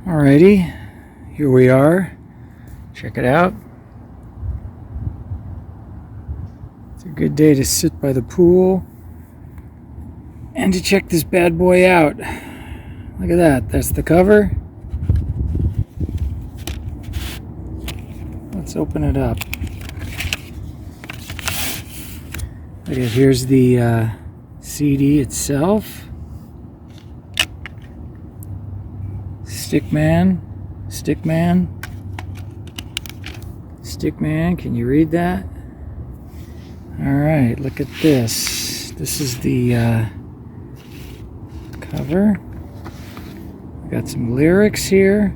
Alrighty, here we are. Check it out. It's a good day to sit by the pool and to check this bad boy out. Look at that, that's the cover. Let's open it up. Look at, here's the CD itself. Stickman, can you read that? Alright, look at this. This is the cover. Got some lyrics here.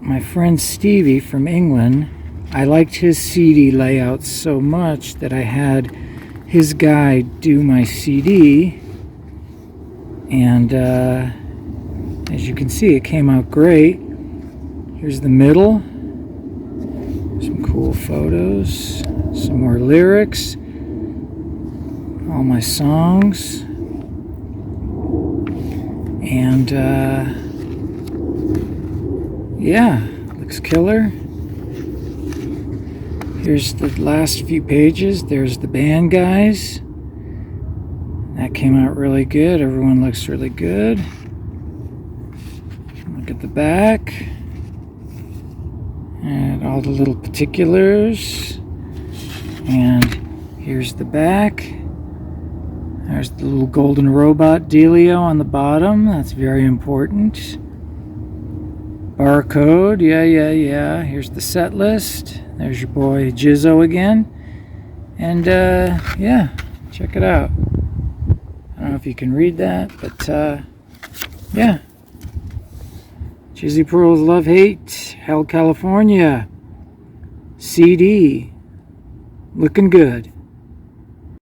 My friend Stevie from England, I liked his CD layout so much that I had his guy do my CD, and as you can see, it came out great. Here's the middle. Some cool photos. Some more lyrics. All my songs. And, yeah, looks killer. Here's the last few pages. There's the band guys. That came out really good. Everyone looks really good. Look at the back and all the little particulars. And here's the back. There's the little golden robot dealio on the bottom. That's very important. Barcode, yeah. Here's the set list. There's your boy Jizzo again. And yeah, check it out. I don't know if you can read that, but yeah. Jizzy Pearl's Love Hate, Hell, California. CD. Looking good.